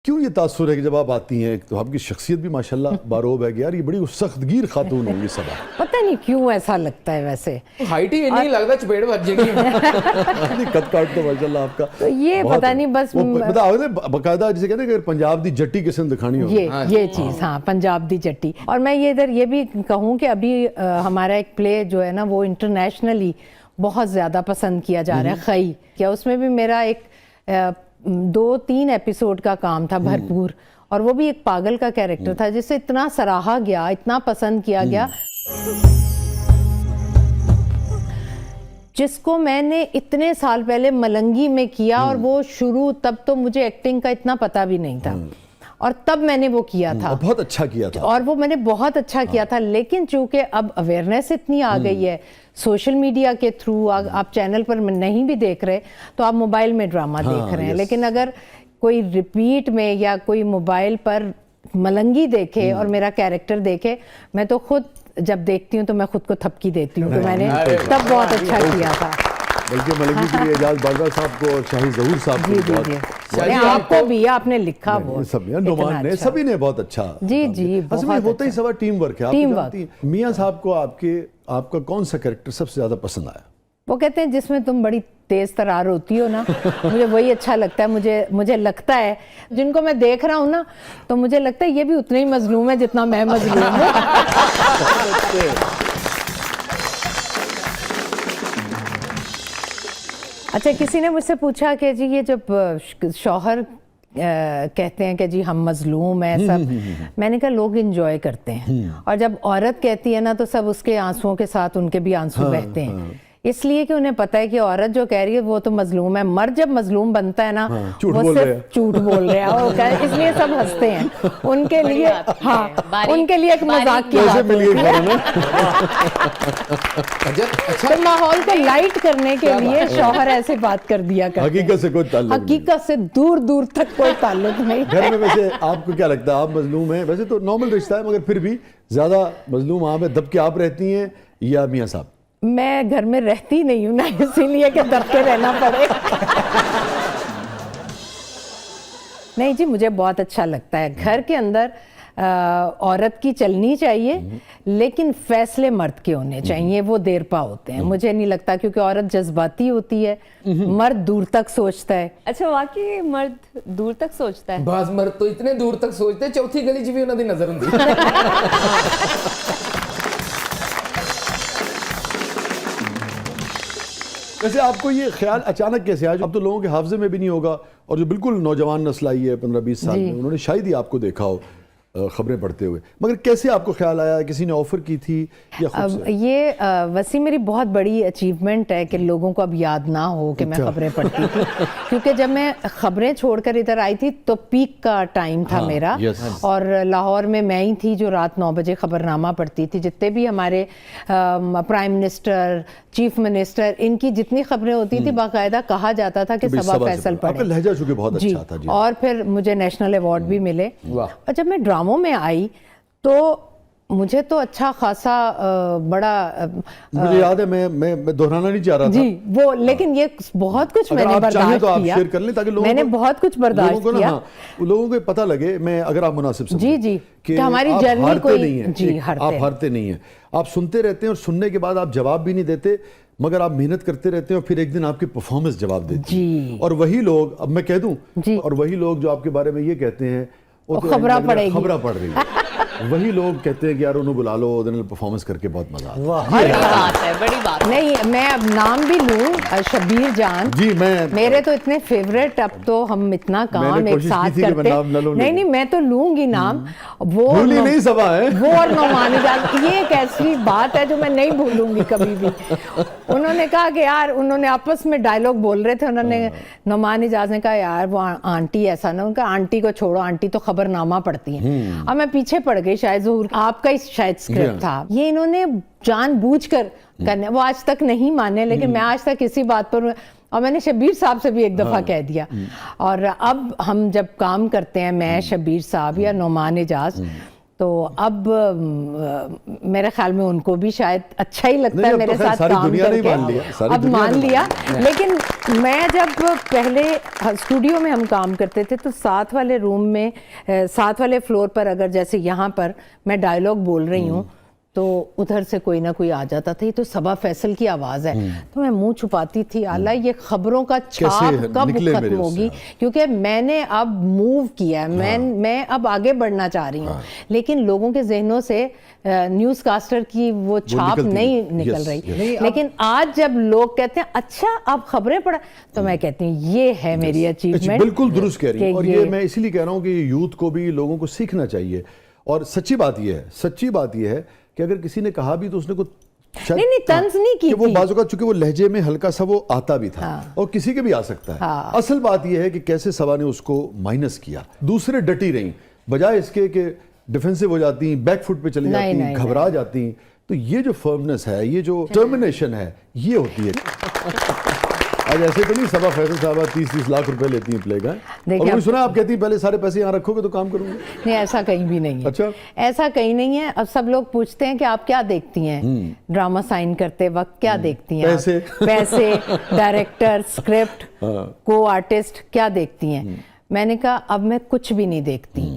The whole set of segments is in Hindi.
क्यों ये तासुर है कि जब आप आती हैं तो आपकी शख्सियत भी माशाल्लाह बारोब है कि यार ये बड़ी सख्तगीर खातून होंगी सब। पता नहीं क्यों ऐसा लगता है, वैसे हाइट ही नहीं लगता चपेट बज जाएगी। कद काट तो माशाल्लाह आपका तो ये पता नहीं बस मतलब बकायदा जिसे कहते हैं पंजाब दी जट्टी किस्म दिखानी हो ये चीज़, हाँ पंजाब दी जट्टी। और मैं ये इधर ये भी कहूँ कि अभी हमारा एक प्ले जो है ना वो इंटरनेशनली बहुत ज़्यादा पसंद किया जा रहा है, खई क्या, उसमें भी मेरा एक 2-3 एपिसोड का काम था भरपूर, और वो भी एक पागल का कैरेक्टर था जिसे इतना सराहा गया, इतना पसंद किया गया, जिसको मैंने इतने साल पहले मलंगी में किया, और वो शुरू तब तो मुझे एक्टिंग का इतना पता भी नहीं था, और तब मैंने वो किया था, बहुत अच्छा किया था, और वो मैंने बहुत अच्छा किया था। लेकिन चूंकि अब अवेयरनेस इतनी आ गई है सोशल मीडिया के थ्रू, आप चैनल पर नहीं भी देख रहे तो आप मोबाइल में ड्रामा देख रहे हैं, लेकिन अगर कोई रिपीट में या कोई मोबाइल पर मलंगी देखे और मेरा कैरेक्टर देखे, मैं तो खुद जब देखती हूँ तो मैं खुद को थपकी देती हूँ कि मैंने तब बहुत अच्छा किया था। बल्कि मलंगी के लिए एजाज बाजवा साहब को और शाहिद ज़हूर साहब को, आपको भी आपने लिखा, वो सब नोमान ने, सभी ने बहुत अच्छा। जी असल में होता ही सब टीम वर्क है। Teamwork. मियां साहब को आपका कौन सा कैरेक्टर सबसे ज्यादा पसंद आया? वो कहते हैं जिसमें तुम बड़ी तेज तरार होती हो ना, मुझे वही अच्छा लगता है। मुझे लगता है जिनको मैं देख रहा हूँ ना, तो मुझे लगता है ये भी उतने ही मजलूम है जितना मैं मजलूम हूँ। अच्छा, किसी ने मुझसे पूछा कि जी ये जब शौहर कहते हैं कि जी हम मजलूम हैं सब, मैंने कहा लोग एंजॉय करते हैं, और जब औरत कहती है ना तो सब उसके आंसुओं के साथ उनके भी आंसू बहते हैं, इसलिए कि उन्हें पता है कि औरत जो कह रही है वो तो मजलूम है। मर्द जब मजलूम बनता है ना, वो सिर्फ झूठ बोल रहे हैं, इसलिए सब हंसते हैं उनके लिए। हाँ, उनके लिए एक मजाक की बात है। तो माहौल को लाइट करने के लिए शौहर ऐसे बात कर दिया करते हैं। हकीकत से कोई ताल्लुक नहीं, हकीकत से दूर दूर तक कोई ताल्लुक नहीं। घर में वैसे आपको क्या लगता है, आप मजलूम हैं? वैसे तो नॉर्मल रिश्ता है, मगर फिर भी ज्यादा मजलूम आप हैं, दब के आप रहती हैं या मियां साहब? मैं घर में रहती नहीं हूँ ना, इसीलिए कि दब के रहना पड़े। नहीं जी, मुझे बहुत अच्छा लगता है। घर के अंदर औरत की चलनी चाहिए, लेकिन फैसले मर्द के होने चाहिए, वो देर पा होते हैं। मुझे नहीं लगता, क्योंकि औरत जज्बाती होती है, मर्द दूर तक सोचता है। अच्छा, वाकई मर्द दूर तक सोचता है? बस मर्द तो इतने दूर तक सोचते हैं, चौथी गली च भी उन्होंने नजर होंगी। वैसे आपको ये ख्याल अचानक कैसे आया? अब तो लोगों के हाफजे में भी नहीं होगा, और जो बिल्कुल नौजवान नस्ल आई है 15-20 साल में, उन्होंने शायद ही आपको देखा हो खबरें पढ़ते हुए, मगर कैसे आपको ख्याल आया? किसी ने ऑफर की थी या खुद से? ये वैसे मेरी बहुत बड़ी अचीवमेंट है कि लोगों को अब याद ना हो कि मैं खबरें पढ़ती थी, क्योंकि जब मैं खबरें छोड़कर इधर आई थी तो पीक का टाइम था मेरा, और लाहौर में मैं ही थी जो रात 9 बजे खबरनामा पढ़ती थी। जितने भी हमारे प्राइम मिनिस्टर, चीफ मिनिस्टर, इनकी जितनी खबरें होती थी, बाकायदा कहा जाता था कि सबा फैसल पढ़े। लहजा चूंकि बहुत अच्छा था जी। और फिर मुझे नेशनल अवार्ड भी मिले। और जब मैं ड्रामों में आई तो मुझे तो अच्छा खासा बड़ा मुझे याद है, मैं दोहराना नहीं चाह रहा जी था वो, लेकिन ये बहुत कुछ मैंने बर्दाश्त तो आप किया। शेयर कर लें ताकि मैंने बहुत कुछ बर्दाश्त किया। लोगों को पता लगे, मैं अगर आप मुनासिब समझें जी कि हमारी जर्नी कोई नहीं है जी, आप हारते नहीं है, आप सुनते रहते हैं, और सुनने के बाद आप जवाब भी नहीं देते, मगर आप मेहनत करते रहते हैं, और फिर एक दिन आपकी परफॉर्मेंस जवाब देती है। और वही लोग, अब मैं कह दूं, और वही लोग जो आपके बारे में ये कहते हैं वो तो खबरा पड़ रही है। वही लोग कहते हैं कि यार उन्हें बुला लो, परफॉर्मेंस करके बहुत मजा आता है। बड़ी बात है, बड़ी बात। नहीं, मैं अब नाम भी लूं, शबीर जान जी, मेरे तो इतने फेवरेट, अब तो हम इतना काम एक साथ करते हैं। नहीं, मैं तो लूंगी नाम, वो नहीं सभा है वो, और नौमानी जान, ये एक ऐसी बात है जो मैं नहीं भूलूंगी कभी भी। उन्होंने कहा कि यार, उन्होंने आपस में डायलॉग बोल रहे थे, उन्होंने नौमान इजाज ने कहा यार वो आंटी ऐसा ना, उनका आंटी को छोड़ो, आंटी तो खबरनामा पढ़ती हैं। अब मैं पीछे पड़ गई, शायद ज़हूर आपका ही शायद स्क्रिप्ट था। ये इन्होंने जानबूझकर करने, वो आज तक नहीं माने, लेकिन मैं आज तक इसी बात पर, और मैंने शबीर साहब से भी एक दफ़ा कह दिया। और अब हम जब काम करते हैं, मैं, शबीर साहब या नौमान इजाज, तो अब मेरे ख्याल में उनको भी शायद अच्छा ही लगता नहीं, है अब मेरे तो खैर साथ सारी काम दुनिया ने ही करके। मान लिया, सारी अब दुनिया मान ने लिया, लेकिन मैं जब पहले स्टूडियो में हम काम करते थे तो साथ वाले रूम में, साथ वाले फ्लोर पर, अगर जैसे यहाँ पर मैं डायलॉग बोल रही हूँ तो उधर से कोई ना कोई आ जाता था, ये तो सबा फैसल की आवाज़ है, तो मैं मुंह छुपाती थी, आला ये खबरों का छाप कब निकले मेरे खत्म उससे, होगी, क्योंकि मैंने अब मूव किया है, मैं अब आगे बढ़ना चाह रही हूँ, लेकिन लोगों के जहनों से न्यूज़ कास्टर की वो छाप निकलती नहीं नहीं। निकल Yes, रही। yes। लेकिन आज जब लोग कहते हैं अच्छा आप खबरें पढ़ा, तो मैं कहती हूँ ये है मेरी अचीवमेंट। बिल्कुल दुरुस्त कह रही है, कि और ये मैं इसीलिए कह रहा हूँ कि यूथ को भी लोगों को सीखना चाहिए। और सच्ची बात ये है कि अगर किसी ने कहा भी तो उसने कुछ नहीं, तंज नहीं की कि वो थी। बाजू का, चूंकि वो लहजे में हल्का सा वो आता भी था, और किसी के भी आ सकता है। असल बात यह है कि कैसे सबा ने उसको माइनस किया। दूसरे डटी रही, बजाय इसके कि डिफेंसिव हो जाती, बैक फुट पे चली जाती, घबरा जाती। तो ये जो फर्मनेस है, ये जो डिटर्मिनेशन है, ये होती है। आज ऐसे तो नहीं सबा फैसल साहब 30-30 लाख रुपए लेती हैं प्ले का, और वही सुना आप कहती हैं पहले सारे पैसे यहाँ रखोगे तो काम करूंगी। नहीं, ऐसा कहीं भी नहीं है। अच्छा, ऐसा कहीं नहीं है। अब सब लोग पूछते हैं कि आप क्या देखती हैं ड्रामा साइन करते वक्त, क्या देखती हैं पैसे। पैसे, डायरेक्टर, स्क्रिप्ट, को आर्टिस्ट, क्या देखती हैं? मैंने कहा अब मैं कुछ भी नहीं देखती।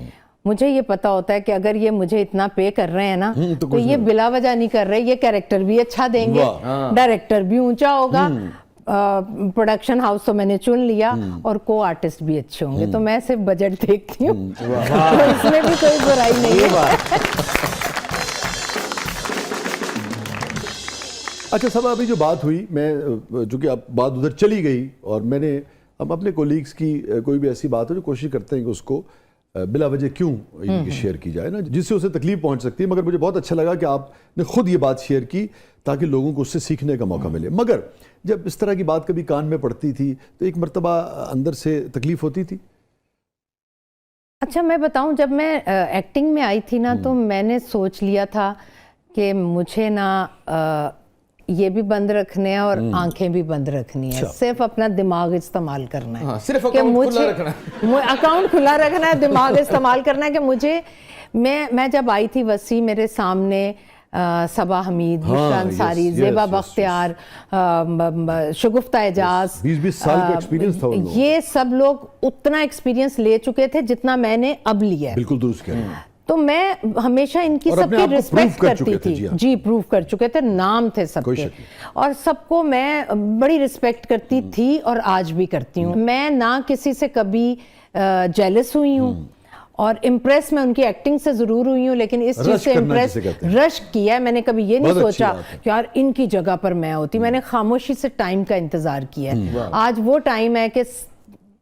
मुझे ये पता होता है कि अगर ये मुझे इतना पे कर रहे हैं ना, तो ये बिला वजह नहीं कर रहे, ये कैरेक्टर भी अच्छा देंगे, डायरेक्टर भी ऊंचा होगा, प्रोडक्शन हाउस तो मैंने चुन लिया, और को आर्टिस्ट भी अच्छे होंगे। तो मैं सिर्फ बजट देखती हूँ, तो इसमें भी कोई बुराई नहीं है। अच्छा सब अभी जो बात हुई, मैं चूंकि अब बात उधर चली गई, और मैंने अब अपने कोलीग्स की कोई भी ऐसी बात हो जो कोशिश करते हैं कि उसको बिला वजह क्यों इनकी शेयर की जाए ना, जिससे उसे तकलीफ पहुंच सकती है। मगर मुझे बहुत अच्छा लगा कि आपने खुद ये बात शेयर की ताकि लोगों को उससे सीखने का मौका मिले। मगर जब इस तरह की बात कभी कान में पड़ती थी तो एक मर्तबा अंदर से तकलीफ होती थी? अच्छा मैं बताऊं, जब मैं एक्टिंग में आई थी ना, तो मैंने सोच लिया था कि मुझे ना ये भी बंद रखने हैं और आंखें भी बंद रखनी है, सिर्फ अपना दिमाग इस्तेमाल करना है। सिर्फ अकाउंट खुला रखना है। अकाउंट खुला रखना है, दिमाग इस्तेमाल करना है। कि मुझे मैं जब आई थी वसी, मेरे सामने सबा हमीद, बुशरा अंसारी, ज़ेबा बख्तियार, शगुफ्ता एजाज, 20-20 साल का एक्सपीरियंस था उन लोगों। ये सब लोग उतना एक्सपीरियंस ले चुके थे जितना मैंने अब लिया है। बिल्कुल दुरुस्त कह रहे हैं। तो मैं हमेशा इनकी सबकी रिस्पेक्ट करती थी। जी, प्रूव कर चुके थे, नाम थे सबके, और सबको मैं बड़ी रिस्पेक्ट करती थी और आज भी करती हूँ। मैं ना किसी से कभी जेलस हुई हूँ, और इम्प्रेस मैं उनकी एक्टिंग से जरूर हुई हूँ, लेकिन इस चीज से इम्प्रेस रश किया है मैंने कभी ये नहीं सोचा कि यार इनकी जगह पर मैं होती। मैंने खामोशी से टाइम का इंतजार किया है। आज वो टाइम है कि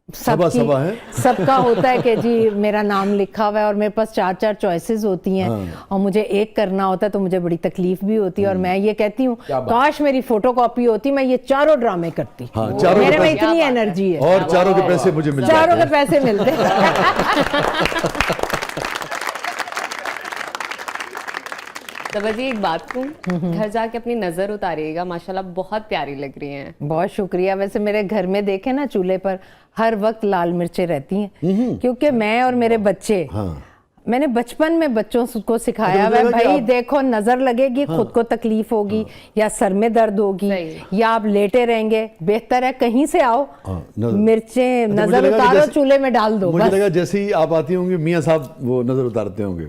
सबका होता है कि जी मेरा नाम लिखा हुआ है और मेरे पास 4-4 चॉइसेस होती हैं, और मुझे एक करना होता है तो मुझे बड़ी तकलीफ भी होती है। और मैं ये कहती हूँ काश मेरी फोटोकॉपी होती, मैं ये चारों ड्रामे करती। मेरे में इतनी एनर्जी है, और चारों के पैसे मुझे मिलते, चारों के पैसे मिलते। सबा जी एक बात कहूं, घर जाके अपनी नजर उतारिएगा, माशाल्लाह बहुत प्यारी लग रही हैं। बहुत शुक्रिया। वैसे मेरे घर में देखे ना, चूल्हे पर हर वक्त लाल मिर्चें रहती हैं, क्योंकि मैं और मेरे बच्चे, मैंने बचपन में बच्चों को सिखाया है भाई देखो नजर लगेगी, खुद को तकलीफ होगी, या सर में दर्द होगी, या आप लेटे रहेंगे, बेहतर है कहीं से आओ, मिर्चें नजर उतारो, चूल्हे में डाल दो। मुझे लगा जैसे ही आप आती होंगी मियां साहब वो नजर उतारते होंगे।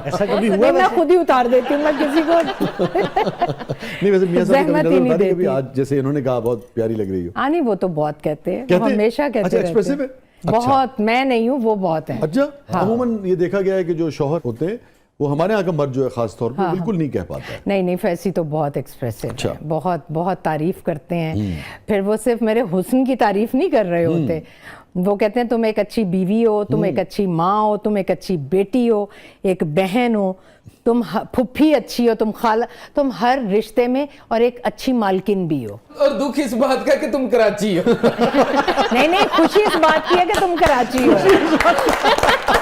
ऐसा कभी हुआ? मैं खुद ही उतार देती हूँ, मैं किसी को नहीं। वैसे मियां साहब नजर उतारी कभी? आज जैसे इन्होंने कहा बहुत प्यारी लग रही हो। हाँ नहीं, वो तो बहुत कहते हैं, हमेशा कहते रहते हैं। बहुत, मैं नहीं हूँ, वो बहुत है। अच्छा, अमूमन ये देखा गया है कि जो शौहर होते हैं वो हमारे यहाँ का मर्द जो है खास तौर पर बिल्कुल नहीं कह पाता है। नहीं, फैसी तो बहुत एक्सप्रेसिव है, बहुत बहुत तारीफ करते हैं। फिर वो सिर्फ मेरे हुस्न की तारीफ नहीं कर रहे होते, वो कहते हैं तुम एक अच्छी बीवी हो, तुम एक अच्छी माँ हो, तुम एक अच्छी बेटी हो, एक बहन हो, तुम फुफ्फी अच्छी हो, तुम खाला, तुम हर रिश्ते में, और एक अच्छी मालकिन भी हो। और दुख इस बात का कि तुम कराची हो। नहीं, खुशी इस बात की है कि तुम कराची हो।